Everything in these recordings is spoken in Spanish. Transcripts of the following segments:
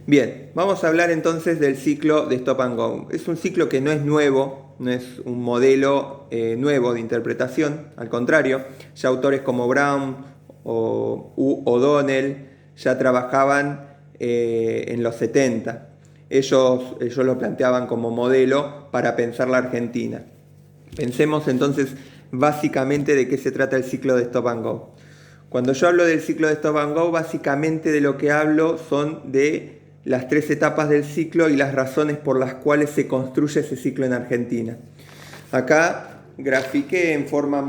Bien, vamos a hablar entonces del ciclo de Stop and Go. Es un ciclo que no es nuevo, no es un modelo nuevo de interpretación, al contrario, ya autores como Brown o O'Donnell ya trabajaban en los 70. Ellos lo planteaban como modelo para pensar la Argentina. Pensemos entonces básicamente de qué se trata el ciclo de Stop and Go. Cuando yo hablo del ciclo de Stop and Go, básicamente de lo que hablo son de las 3 etapas del ciclo y las razones por las cuales se construye ese ciclo en Argentina. Acá grafiqué en forma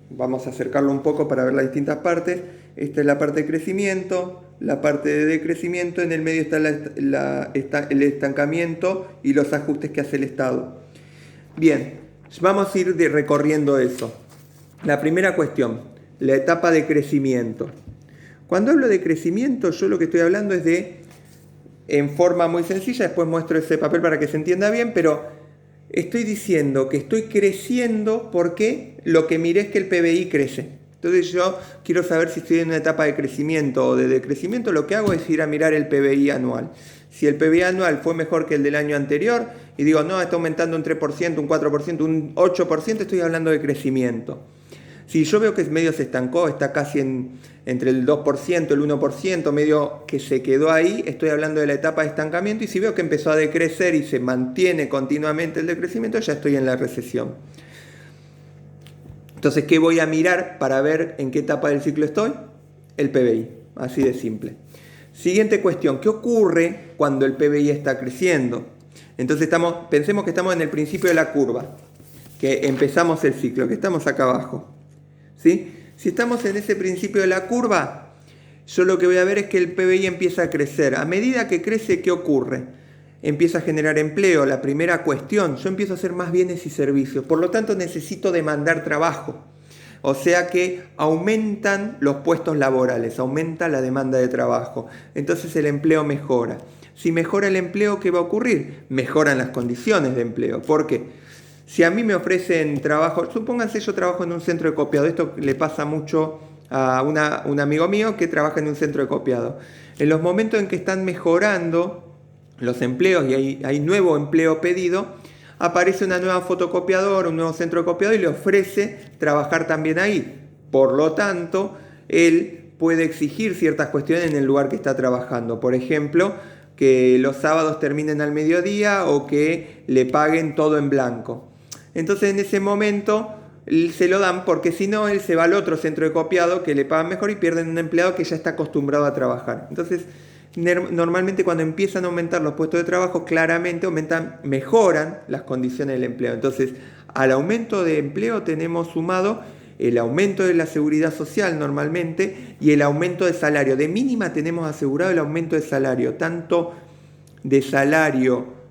vamos a acercarlo un poco para ver las distintas partes. Esta es la parte de crecimiento, la parte de decrecimiento, en el medio está el estancamiento y los ajustes que hace el Estado. Bien, vamos a ir recorriendo eso. La primera cuestión, la etapa de crecimiento. Cuando hablo de crecimiento, yo lo que estoy hablando es en forma muy sencilla, después muestro ese papel para que se entienda bien, pero estoy diciendo que estoy creciendo porque lo que miré es que el PBI crece. Entonces yo quiero saber si estoy en una etapa de crecimiento o de decrecimiento, lo que hago es ir a mirar el PBI anual. Si el PBI anual fue mejor que el del año anterior, y digo, no, está aumentando un 3%, un 4%, un 8%, estoy hablando de crecimiento. Si yo veo que medio se estancó, está casi entre el 2%, el 1%, medio que se quedó ahí, estoy hablando de la etapa de estancamiento, y si veo que empezó a decrecer y se mantiene continuamente el decrecimiento, ya estoy en la recesión. Entonces, ¿qué voy a mirar para ver en qué etapa del ciclo estoy? El PBI, así de simple. Siguiente cuestión, ¿qué ocurre cuando el PBI está creciendo? Entonces pensemos que estamos en el principio de la curva, que empezamos el ciclo, que estamos acá abajo. ¿Sí? Si estamos en ese principio de la curva, yo lo que voy a ver es que el PBI empieza a crecer. A medida que crece, ¿qué ocurre? Empieza a generar empleo, la primera cuestión, yo empiezo a hacer más bienes y servicios, por lo tanto necesito demandar trabajo. O sea que aumentan los puestos laborales, aumenta la demanda de trabajo, entonces el empleo mejora. Si mejora el empleo, ¿qué va a ocurrir? Mejoran las condiciones de empleo. ¿Por qué? Si a mí me ofrecen trabajo, supónganse yo trabajo en un centro de copiado, esto le pasa mucho a un amigo mío que trabaja en un centro de copiado. En los momentos en que están mejorando los empleos y hay nuevo empleo pedido, aparece una nueva fotocopiadora, un nuevo centro de copiado y le ofrece trabajar también ahí. Por lo tanto, él puede exigir ciertas cuestiones en el lugar que está trabajando. Por ejemplo, que los sábados terminen al mediodía o que le paguen todo en blanco. Entonces en ese momento se lo dan porque si no él se va al otro centro de copiado que le pagan mejor y pierden un empleado que ya está acostumbrado a trabajar. Entonces normalmente cuando empiezan a aumentar los puestos de trabajo, claramente mejoran las condiciones del empleo. Entonces al aumento de empleo tenemos sumado el aumento de la seguridad social normalmente y el aumento de salario. De mínima tenemos asegurado el aumento de salario, tanto de salario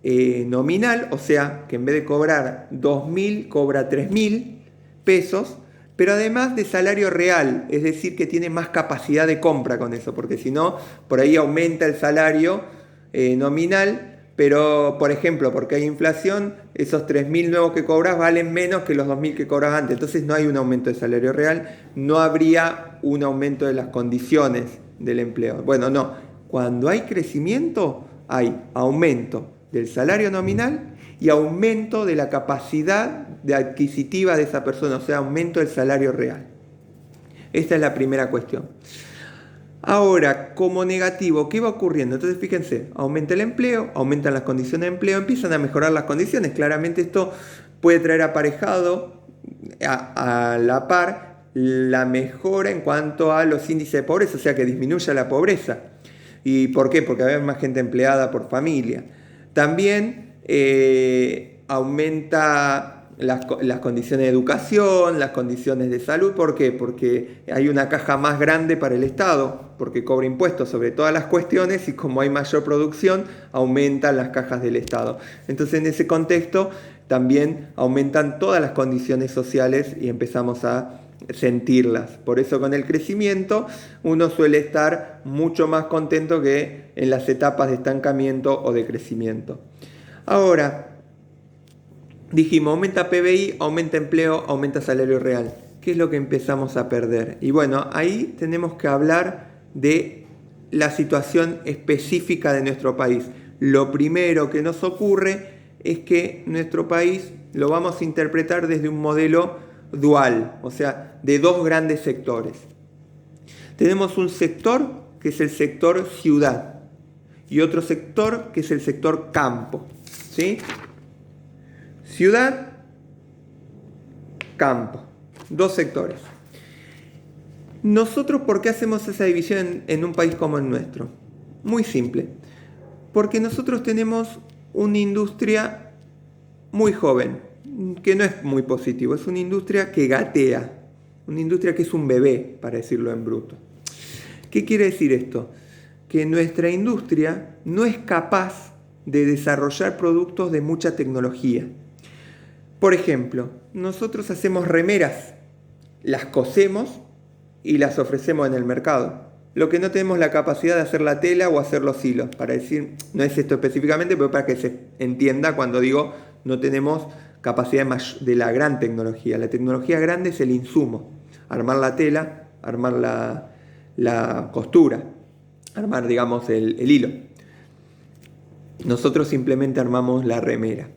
nominal, o sea, que en vez de cobrar 2.000, cobra 3.000 pesos, pero además de salario real, es decir, que tiene más capacidad de compra con eso, porque si no, por ahí aumenta el salario nominal, pero, por ejemplo, porque hay inflación, esos 3.000 nuevos que cobras valen menos que los 2.000 que cobras antes, entonces no hay un aumento de salario real, no habría un aumento de las condiciones del empleo. Bueno, no, cuando hay crecimiento, hay aumento del salario nominal y aumento de la capacidad adquisitiva de esa persona, o sea, aumento del salario real. Esta es la primera cuestión. Ahora, como negativo, ¿qué va ocurriendo? Entonces, fíjense, aumenta el empleo, aumentan las condiciones de empleo, empiezan a mejorar las condiciones. Claramente esto puede traer aparejado a la par la mejora en cuanto a los índices de pobreza, o sea, que disminuya la pobreza. ¿Y por qué? Porque hay más gente empleada por familia. También aumenta las condiciones de educación, las condiciones de salud. ¿Por qué? Porque hay una caja más grande para el Estado, porque cobra impuestos sobre todas las cuestiones y como hay mayor producción, aumentan las cajas del Estado. Entonces, en ese contexto, también aumentan todas las condiciones sociales y empezamos a sentirlas. Por eso con el crecimiento uno suele estar mucho más contento que en las etapas de estancamiento o de crecimiento. Ahora, dijimos, aumenta PBI, aumenta empleo, aumenta salario real. ¿Qué es lo que empezamos a perder? Y bueno, ahí tenemos que hablar de la situación específica de nuestro país. Lo primero que nos ocurre es que nuestro país lo vamos a interpretar desde un modelo dual, o sea, de dos grandes sectores. Tenemos un sector que es el sector ciudad y otro sector que es el sector campo, ¿sí? Ciudad, campo, dos sectores. Nosotros, ¿por qué hacemos esa división en un país como el nuestro? Muy simple, porque nosotros tenemos una industria muy joven, que no es muy positivo, es una industria que gatea, una industria que es un bebé, para decirlo en bruto. ¿Qué quiere decir esto? Que nuestra industria no es capaz de desarrollar productos de mucha tecnología. Por ejemplo, nosotros hacemos remeras, las cosemos y las ofrecemos en el mercado. Lo que no tenemos la capacidad de hacer la tela o hacer los hilos. Para decir, no es esto específicamente, pero para que se entienda cuando digo no tenemos capacidad de la gran tecnología. La tecnología grande es el insumo. Armar la tela, armar la costura, armar, digamos, el hilo. Nosotros simplemente armamos la remera.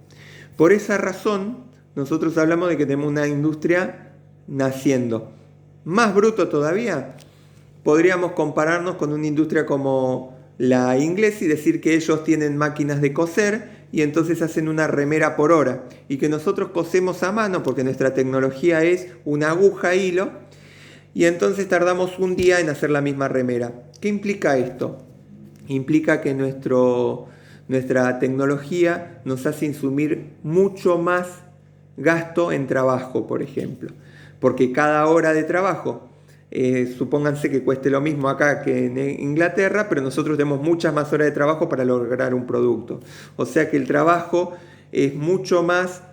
Por esa razón, nosotros hablamos de que tenemos una industria naciendo. Más bruto todavía, podríamos compararnos con una industria como la inglesa y decir que ellos tienen máquinas de coser y entonces hacen una remera por hora y que nosotros cosemos a mano porque nuestra tecnología es una aguja hilo y entonces tardamos un día en hacer la misma remera. ¿Qué implica esto? Implica que nuestra tecnología nos hace insumir mucho más gasto en trabajo, por ejemplo, porque cada hora de trabajo, supónganse que cueste lo mismo acá que en Inglaterra, pero nosotros tenemos muchas más horas de trabajo para lograr un producto. O sea que el trabajo es mucho más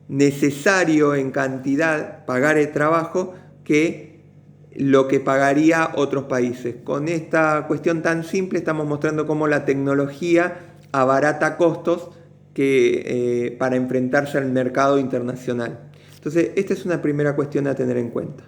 necesario en cantidad pagar el trabajo que lo que pagaría otros países. Con esta cuestión tan simple estamos mostrando cómo la tecnología abarata costos para enfrentarse al mercado internacional. Entonces, esta es una primera cuestión a tener en cuenta.